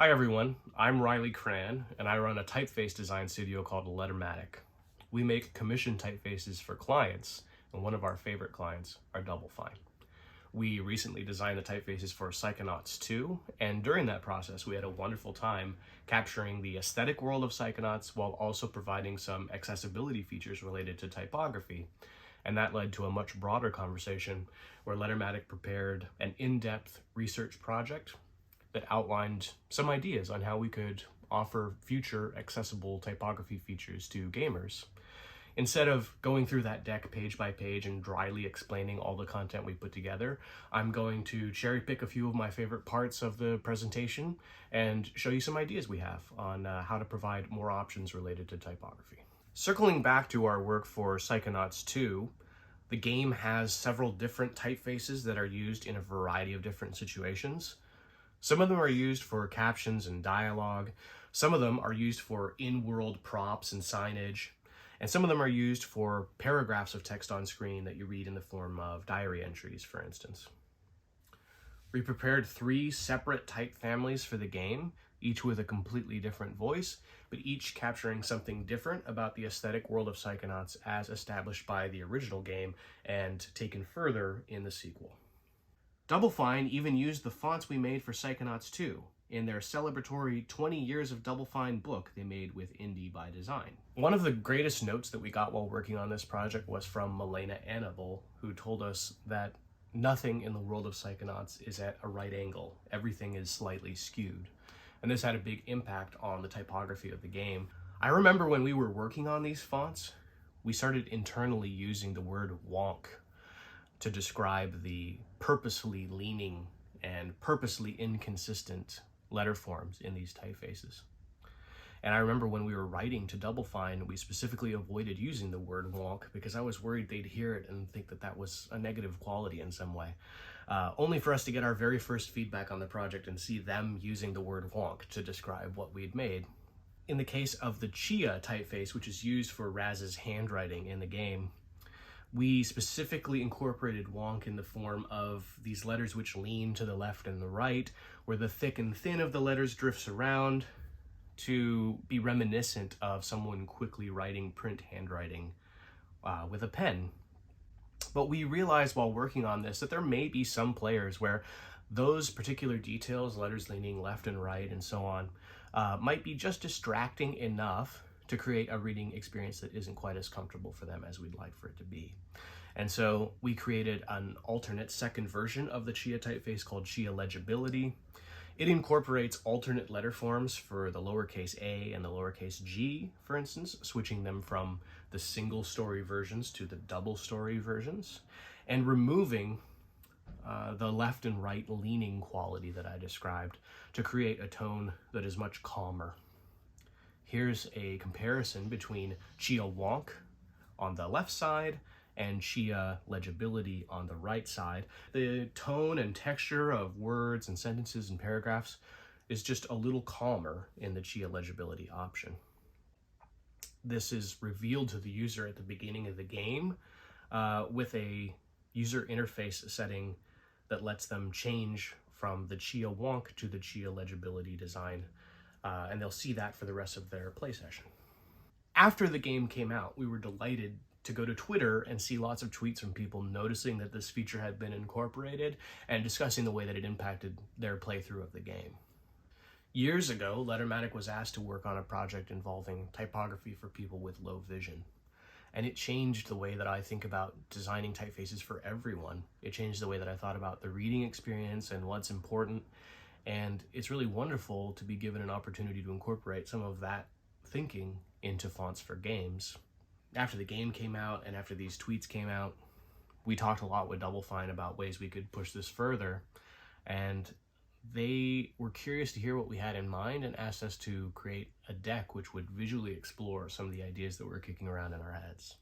Hi everyone, I'm Riley Cran, and I run a typeface design studio called Lettermatic. We make commission typefaces for clients, and one of our favorite clients are Double Fine. We recently designed the typefaces for Psychonauts 2, and during that process we had a wonderful time capturing the aesthetic world of Psychonauts while also providing some accessibility features related to typography. And that led to a much broader conversation where Lettermatic prepared an in-depth research project that outlined some ideas on how we could offer future accessible typography features to gamers. Instead of going through that deck page by page and dryly explaining all the content we put together, I'm going to cherry pick a few of my favorite parts of the presentation and show you some ideas we have on how to provide more options related to typography. Circling back to our work for Psychonauts 2, the game has several different typefaces that are used in a variety of different situations. Some of them are used for captions and dialogue, some of them are used for in-world props and signage, and some of them are used for paragraphs of text on screen that you read in the form of diary entries, for instance. We prepared 3 separate type families for the game, each with a completely different voice, but each capturing something different about the aesthetic world of Psychonauts as established by the original game and taken further in the sequel. Double Fine even used the fonts we made for Psychonauts 2 in their celebratory 20 Years of Double Fine book they made with Indie by Design. One of the greatest notes that we got while working on this project was from Milena Annabel, who told us that nothing in the world of Psychonauts is at a right angle. Everything is slightly skewed. And this had a big impact on the typography of the game. I remember when we were working on these fonts, we started internally using the word wonk to describe the purposefully leaning and purposely inconsistent letter forms in these typefaces. And I remember when we were writing to Double Fine, we specifically avoided using the word wonk because I was worried they'd hear it and think that that was a negative quality in some way. Only for us to get our very first feedback on the project and see them using the word wonk to describe what we'd made. In the case of the Chia typeface, which is used for Raz's handwriting in the game, we specifically incorporated wonk in the form of these letters which lean to the left and the right, where the thick and thin of the letters drifts around to be reminiscent of someone quickly writing print handwriting with a pen. But we realized while working on this that there may be some players where those particular details, letters leaning left and right and so on, might be just distracting enough to create a reading experience that isn't quite as comfortable for them as we'd like for it to be. And so we created an alternate second version of the Chia typeface called Chia Legibility. It incorporates alternate letter forms for the lowercase a and the lowercase g, for instance, switching them from the single story versions to the double story versions, and removing the left and right leaning quality that I described to create a tone that is much calmer. Here's a comparison between Chia Wonk on the left side and Chia Legibility on the right side. The tone and texture of words and sentences and paragraphs is just a little calmer in the Chia Legibility option. This is revealed to the user at the beginning of the game with a user interface setting that lets them change from the Chia Wonk to the Chia Legibility design. And they'll see that for the rest of their play session. After the game came out, we were delighted to go to Twitter and see lots of tweets from people noticing that this feature had been incorporated and discussing the way that it impacted their playthrough of the game. Years ago, Lettermatic was asked to work on a project involving typography for people with low vision. And it changed the way that I think about designing typefaces for everyone. It changed the way that I thought about the reading experience and what's important. And it's really wonderful to be given an opportunity to incorporate some of that thinking into fonts for games. After the game came out and after these tweets came out, we talked a lot with Double Fine about ways we could push this further. And they were curious to hear what we had in mind and asked us to create a deck which would visually explore some of the ideas that were kicking around in our heads.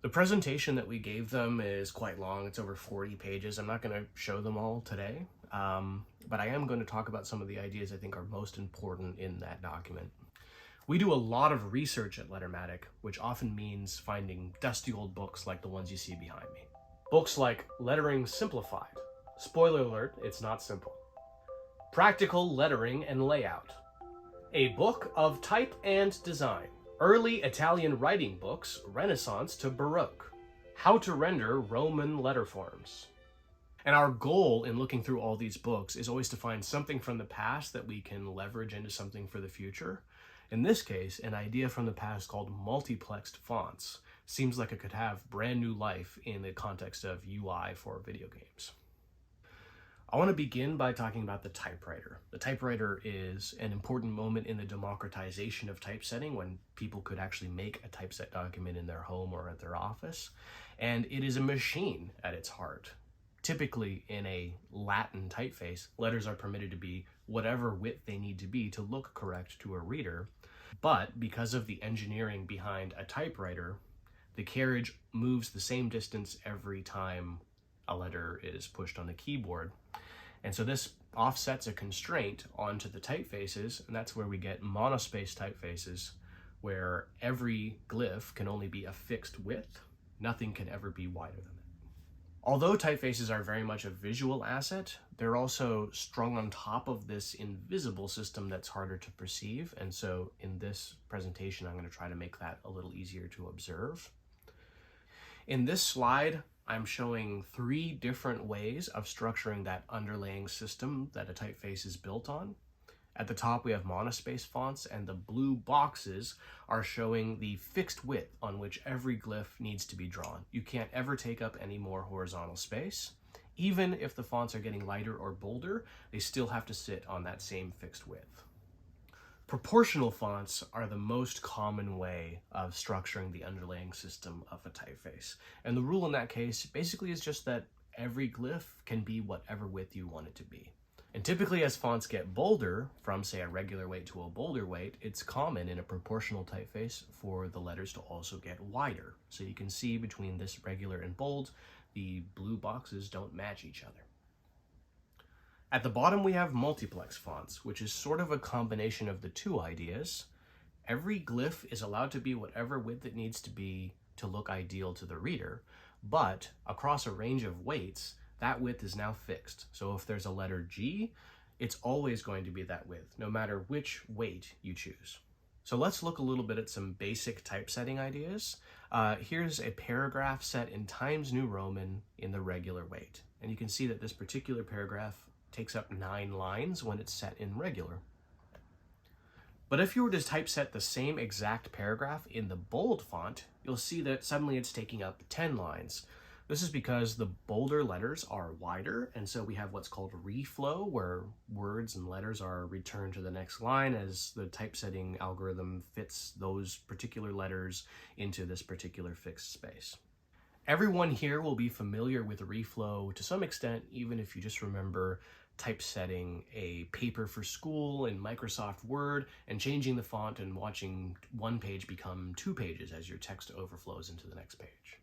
The presentation that we gave them is quite long. It's over 40 pages. I'm not going to show them all today, but I am going to talk about some of the ideas I think are most important in that document. We do a lot of research at Lettermatic, which often means finding dusty old books like the ones you see behind me. Books like Lettering Simplified. Spoiler alert, it's not simple. Practical Lettering and Layout. A Book of Type and Design. Early Italian Writing Books, Renaissance to Baroque. How to Render Roman Letter Forms. And our goal in looking through all these books is always to find something from the past that we can leverage into something for the future. In this case, an idea from the past called multiplexed fonts seems like it could have brand new life in the context of UI for video games. I want to begin by talking about the typewriter. The typewriter is an important moment in the democratization of typesetting when people could actually make a typeset document in their home or at their office. And it is a machine at its heart. Typically, in a Latin typeface, letters are permitted to be whatever width they need to be to look correct to a reader. But because of the engineering behind a typewriter, the carriage moves the same distance every time a letter is pushed on the keyboard. And so this offsets a constraint onto the typefaces, and that's where we get monospace typefaces, where every glyph can only be a fixed width. Nothing can ever be wider than that. Although typefaces are very much a visual asset, they're also strung on top of this invisible system that's harder to perceive. And so in this presentation, I'm going to try to make that a little easier to observe. In this slide, I'm showing 3 different ways of structuring that underlaying system that a typeface is built on. At the top, we have monospace fonts, and the blue boxes are showing the fixed width on which every glyph needs to be drawn. You can't ever take up any more horizontal space. Even if the fonts are getting lighter or bolder, they still have to sit on that same fixed width. Proportional fonts are the most common way of structuring the underlaying system of a typeface. And the rule in that case basically is just that every glyph can be whatever width you want it to be. And typically as fonts get bolder, from say a regular weight to a bolder weight, it's common in a proportional typeface for the letters to also get wider. So you can see between this regular and bold, the blue boxes don't match each other. At the bottom, we have multiplex fonts, which is sort of a combination of the two ideas. Every glyph is allowed to be whatever width it needs to be to look ideal to the reader, but across a range of weights, that width is now fixed. So if there's a letter G, it's always going to be that width, no matter which weight you choose. So let's look a little bit at some basic typesetting ideas. Here's a paragraph set in Times New Roman in the regular weight. And you can see that this particular paragraph takes up 9 lines when it's set in regular. But if you were to typeset the same exact paragraph in the bold font, you'll see that suddenly it's taking up 10 lines. This is because the bolder letters are wider, and so we have what's called reflow, where words and letters are returned to the next line as the typesetting algorithm fits those particular letters into this particular fixed space. Everyone here will be familiar with reflow to some extent, even if you just remember typesetting a paper for school in Microsoft Word and changing the font and watching one page become 2 pages as your text overflows into the next page.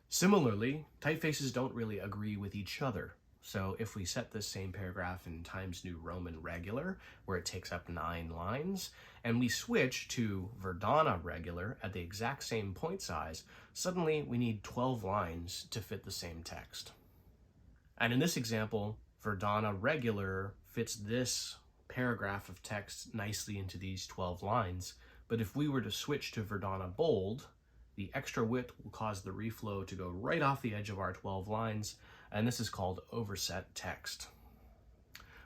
Similarly, typefaces don't really agree with each other. So if we set this same paragraph in Times New Roman regular, where it takes up 9 lines, and we switch to Verdana regular at the exact same point size, suddenly we need 12 lines to fit the same text. And in this example, Verdana regular fits this paragraph of text nicely into these 12 lines, but if we were to switch to Verdana bold, the extra width will cause the reflow to go right off the edge of our 12 lines, and this is called overset text.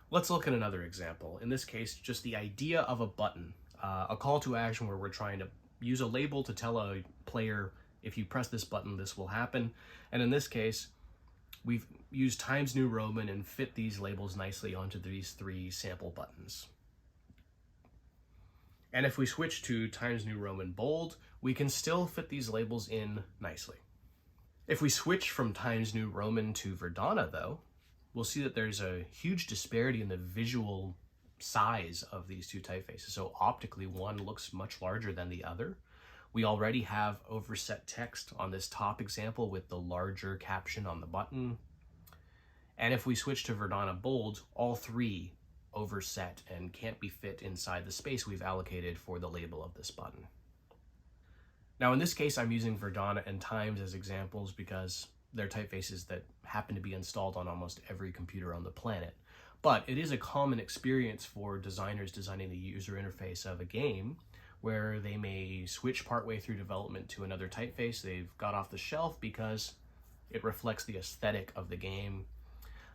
Let's look at another example. In this case, just the idea of a button, a call to action where we're trying to use a label to tell a player, if you press this button, this will happen. And in this case, we've used Times New Roman and fit these labels nicely onto these 3 sample buttons. And if we switch to Times New Roman bold, we can still fit these labels in nicely. If we switch from Times New Roman to Verdana, though, we'll see that there's a huge disparity in the visual size of these 2 typefaces. So optically, one looks much larger than the other. We already have overset text on this top example with the larger caption on the button. And if we switch to Verdana bold, all 3 overset and can't be fit inside the space we've allocated for the label of this button. Now in this case, I'm using Verdana and Times as examples because they're typefaces that happen to be installed on almost every computer on the planet. But it is a common experience for designers designing the user interface of a game where they may switch partway through development to another typeface they've got off the shelf because it reflects the aesthetic of the game.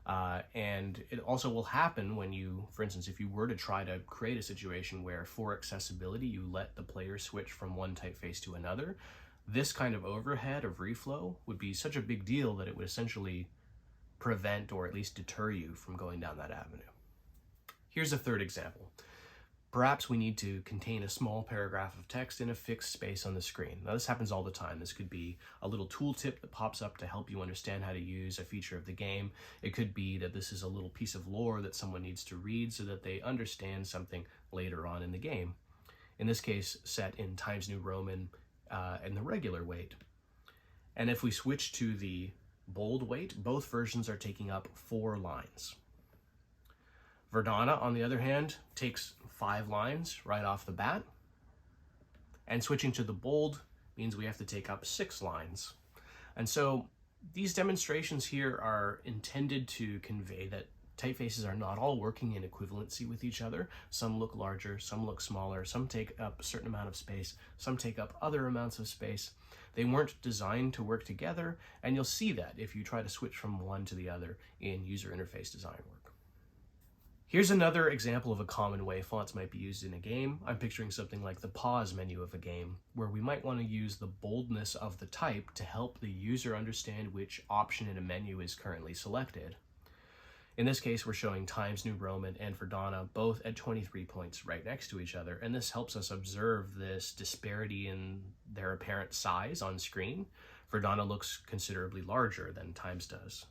And it also will happen when you, for instance, if you were to try to create a situation where for accessibility you let the player switch from one typeface to another, this kind of overhead of reflow would be such a big deal that it would essentially prevent or at least deter you from going down that avenue. Here's a third example. Perhaps we need to contain a small paragraph of text in a fixed space on the screen. Now this happens all the time. This could be a little tooltip that pops up to help you understand how to use a feature of the game. It could be that this is a little piece of lore that someone needs to read so that they understand something later on in the game. In this case, set in Times New Roman and the regular weight. And if we switch to the bold weight, both versions are taking up 4 lines. Verdana, on the other hand, takes 5 lines right off the bat. And switching to the bold means we have to take up 6 lines. And so these demonstrations here are intended to convey that typefaces are not all working in equivalency with each other. Some look larger, some look smaller, some take up a certain amount of space, some take up other amounts of space. They weren't designed to work together, and you'll see that if you try to switch from one to the other in user interface design work. Here's another example of a common way fonts might be used in a game. I'm picturing something like the pause menu of a game, where we might want to use the boldness of the type to help the user understand which option in a menu is currently selected. In this case, we're showing Times New Roman and Verdana both at 23 points right next to each other, and this helps us observe this disparity in their apparent size on screen. Verdana looks considerably larger than Times does.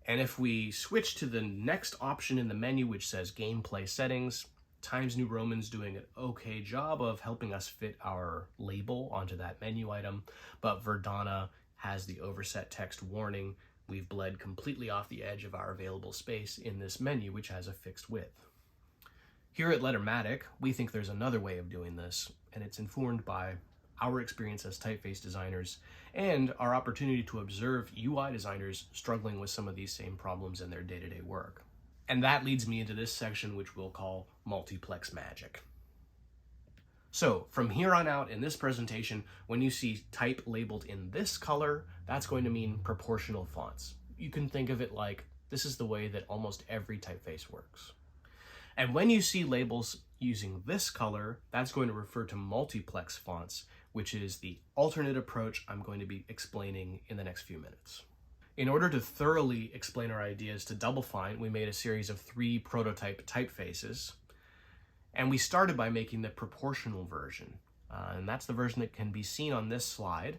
And if we switch to the next option in the menu, which says Gameplay Settings, Times New Roman's doing an okay job of helping us fit our label onto that menu item, but Verdana has the overset text warning. We've bled completely off the edge of our available space in this menu, which has a fixed width. Here at Lettermatic, we think there's another way of doing this, and it's informed by our experience as typeface designers and our opportunity to observe UI designers struggling with some of these same problems in their day-to-day work. And that leads me into this section, which we'll call Multiplex Magic. So from here on out in this presentation, when you see type labeled in this color, that's going to mean proportional fonts. You can think of it like this is the way that almost every typeface works. And when you see labels using this color, that's going to refer to multiplex fonts, which is the alternate approach I'm going to be explaining in the next few minutes. In order to thoroughly explain our ideas to Double Fine, we made a series of 3 prototype typefaces. And we started by making the proportional version, and that's the version that can be seen on this slide.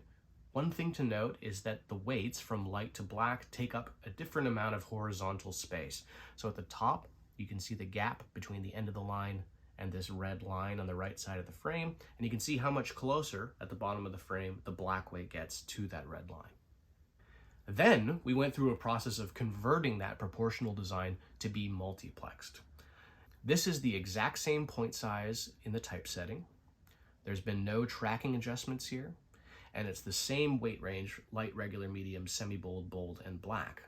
One thing to note is that the weights from light to black take up a different amount of horizontal space. So at the top, you can see the gap between the end of the line and this red line on the right side of the frame, and you can see how much closer at the bottom of the frame the black weight gets to that red line. Then we went through a process of converting that proportional design to be multiplexed. This is the exact same point size in the typesetting. There's been no tracking adjustments here, and it's the same weight range, light, regular, medium, semi-bold, bold, and black.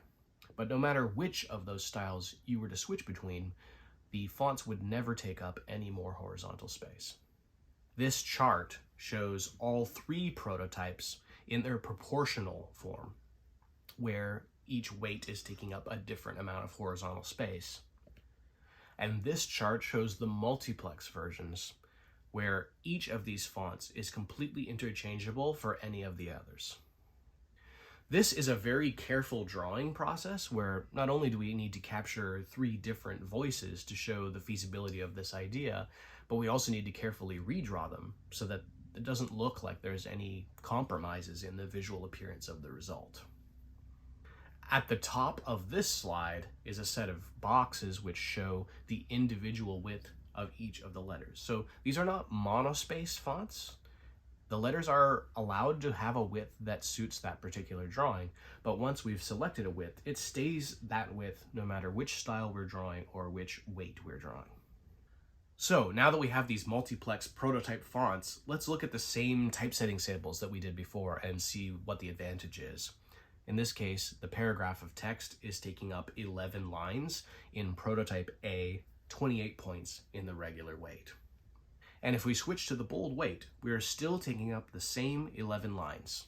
But no matter which of those styles you were to switch between, the fonts would never take up any more horizontal space. This chart shows all 3 prototypes in their proportional form, where each weight is taking up a different amount of horizontal space. And this chart shows the multiplex versions, where each of these fonts is completely interchangeable for any of the others. This is a very careful drawing process where not only do we need to capture 3 different voices to show the feasibility of this idea, but we also need to carefully redraw them so that it doesn't look like there's any compromises in the visual appearance of the result. At the top of this slide is a set of boxes which show the individual width of each of the letters. So these are not monospace fonts. The letters are allowed to have a width that suits that particular drawing, but once we've selected a width, it stays that width no matter which style we're drawing or which weight we're drawing. So now that we have these multiplex prototype fonts, let's look at the same typesetting samples that we did before and see what the advantage is. In this case, the paragraph of text is taking up 11 lines in prototype A, 28 points in the regular weight. And if we switch to the bold weight, we are still taking up the same 11 lines.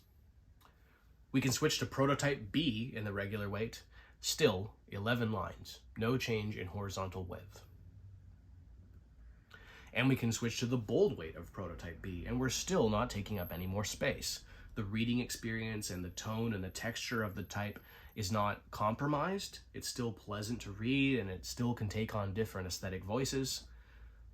We can switch to prototype B in the regular weight, still 11 lines, no change in horizontal width. And we can switch to the bold weight of prototype B, and we're still not taking up any more space. The reading experience and the tone and the texture of the type is not compromised. It's still pleasant to read, and it still can take on different aesthetic voices.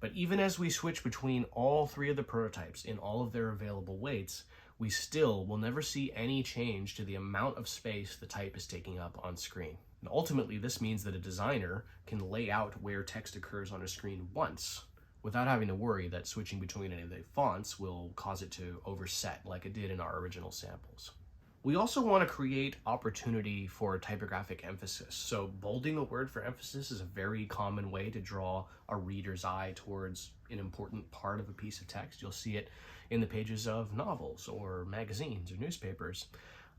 But even as we switch between all three of the prototypes in all of their available weights, we still will never see any change to the amount of space the type is taking up on screen. And ultimately, this means that a designer can lay out where text occurs on a screen once, without having to worry that switching between any of the fonts will cause it to overset like it did in our original samples. We also want to create opportunity for typographic emphasis. So bolding a word for emphasis is a very common way to draw a reader's eye towards an important part of a piece of text. You'll see it in the pages of novels or magazines or newspapers.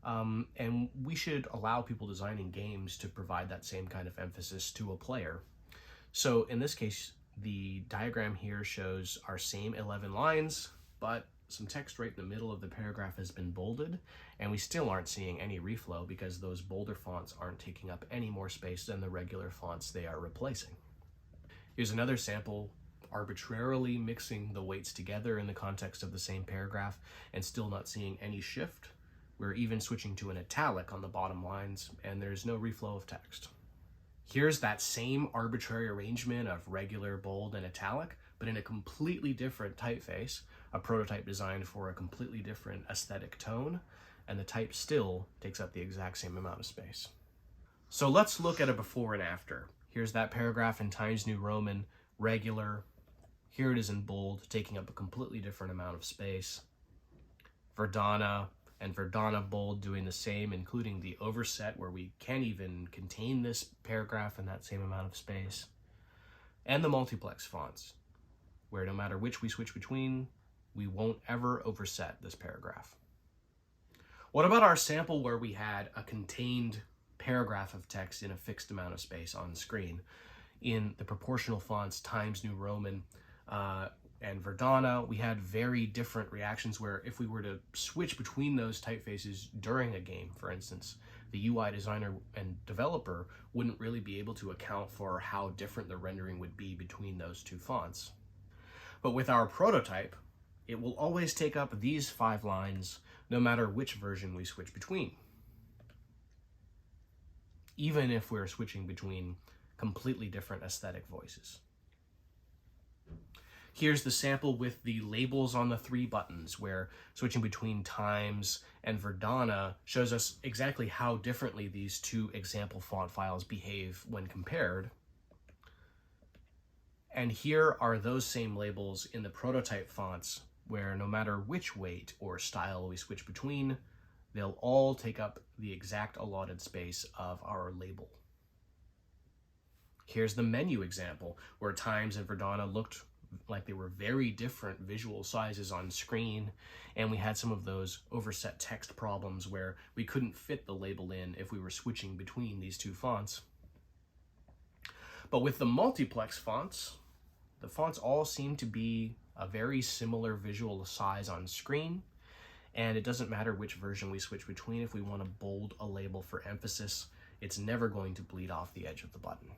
And we should allow people designing games to provide that same kind of emphasis to a player. So in this case, the diagram here shows our same 11 lines, but some text right in the middle of the paragraph has been bolded, and we still aren't seeing any reflow because those bolder fonts aren't taking up any more space than the regular fonts they are replacing. Here's another sample arbitrarily mixing the weights together in the context of the same paragraph and still not seeing any shift. We're even switching to an italic on the bottom lines, and there's no reflow of text. Here's that same arbitrary arrangement of regular, bold, and italic, but in a completely different typeface, a prototype designed for a completely different aesthetic tone, and the type still takes up the exact same amount of space. So let's look at a before and after. Here's that paragraph in Times New Roman, regular. Here it is in bold, taking up a completely different amount of space. Verdana and Verdana bold doing the same, including the overset where we can't even contain this paragraph in that same amount of space. And the multiplex fonts, where no matter which we switch between, we won't ever overset this paragraph. What about our sample where we had a contained paragraph of text in a fixed amount of space on screen? In the proportional fonts Times New Roman and Verdana, we had very different reactions where if we were to switch between those typefaces during a game, for instance, the UI designer and developer wouldn't really be able to account for how different the rendering would be between those two fonts. But with our prototype, it will always take up these 5 lines no matter which version we switch between, even if we're switching between completely different aesthetic voices. Here's the sample with the labels on the 3 buttons, where switching between Times and Verdana shows us exactly how differently these 2 example font files behave when compared. And here are those same labels in the prototype fonts, where no matter which weight or style we switch between, they'll all take up the exact allotted space of our label. Here's the menu example, where Times and Verdana looked like they were very different visual sizes on screen, and we had some of those overset text problems where we couldn't fit the label in if we were switching between these 2 fonts. But with the multiplex fonts, the fonts all seem to be a very similar visual size on screen, and it doesn't matter which version we switch between. If we want to bold a label for emphasis, it's never going to bleed off the edge of the button.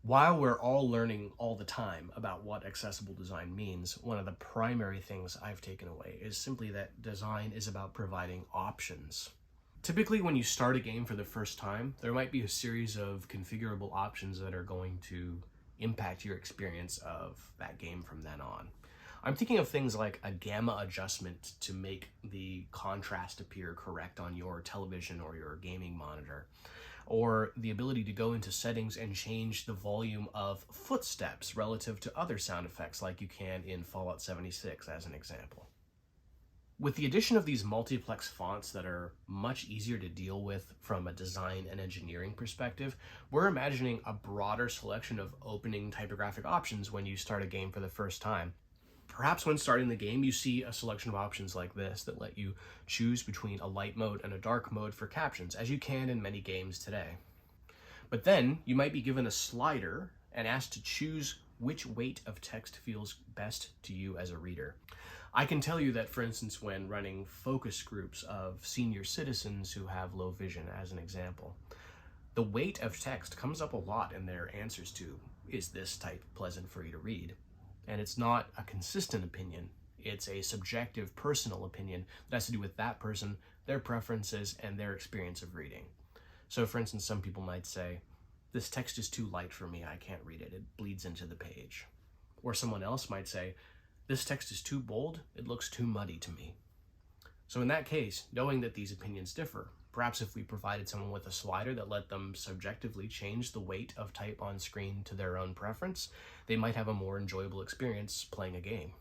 While we're all learning all the time about what accessible design means, one of the primary things I've taken away is simply that design is about providing options. Typically, when you start a game for the first time, there might be a series of configurable options that are going to impact your experience of that game from then on. I'm thinking of things like a gamma adjustment to make the contrast appear correct on your television or your gaming monitor, or the ability to go into settings and change the volume of footsteps relative to other sound effects like you can in Fallout 76 as an example. With the addition of these multiplex fonts that are much easier to deal with from a design and engineering perspective, we're imagining a broader selection of opening typographic options when you start a game for the first time. Perhaps when starting the game, you see a selection of options like this that let you choose between a light mode and a dark mode for captions, as you can in many games today. But then you might be given a slider and asked to choose which weight of text feels best to you as a reader. I can tell you that, for instance, when running focus groups of senior citizens who have low vision, as an example, the weight of text comes up a lot in their answers to, is this type pleasant for you to read? And it's not a consistent opinion. It's a subjective, personal opinion that has to do with that person, their preferences, and their experience of reading. So, for instance, some people might say, this text is too light for me, I can't read it, it bleeds into the page. Or someone else might say, this text is too bold, it looks too muddy to me. So in that case, knowing that these opinions differ, perhaps if we provided someone with a slider that let them subjectively change the weight of type on screen to their own preference, they might have a more enjoyable experience playing a game.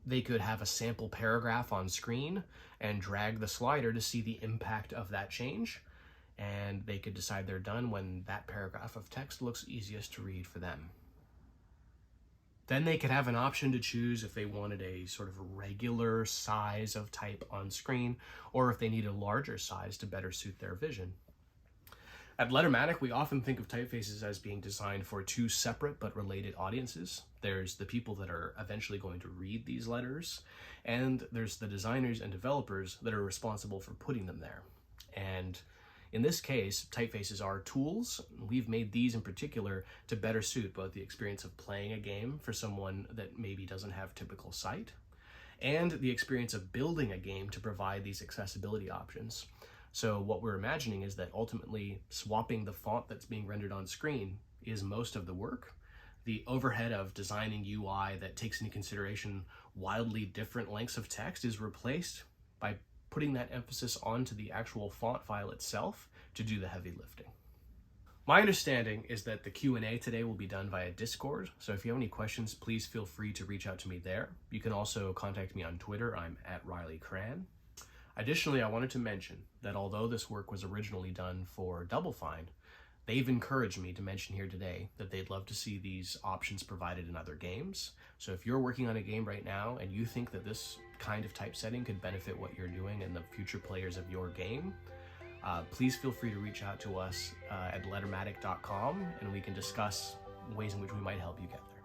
They could have a sample paragraph on screen and drag the slider to see the impact of that change, and they could decide they're done when that paragraph of text looks easiest to read for them. Then they could have an option to choose if they wanted a sort of regular size of type on screen, or if they need a larger size to better suit their vision. At Lettermatic, we often think of typefaces as being designed for two separate but related audiences. There's the people that are eventually going to read these letters, and there's the designers and developers that are responsible for putting them there. And in this case, typefaces are tools. We've made these in particular to better suit both the experience of playing a game for someone that maybe doesn't have typical sight, and the experience of building a game to provide these accessibility options. So what we're imagining is that ultimately swapping the font that's being rendered on screen is most of the work. The overhead of designing UI that takes into consideration wildly different lengths of text is replaced by putting that emphasis onto the actual font file itself to do the heavy lifting. My understanding is that the Q&A today will be done via Discord, so if you have any questions, please feel free to reach out to me there. You can also contact me on Twitter. I'm @RileyCran. Additionally, I wanted to mention that although this work was originally done for Double Fine, they've encouraged me to mention here today that they'd love to see these options provided in other games. So if you're working on a game right now and you think that this kind of typesetting could benefit what you're doing and the future players of your game, please feel free to reach out to us at lettermatic.com, and we can discuss ways in which we might help you get there.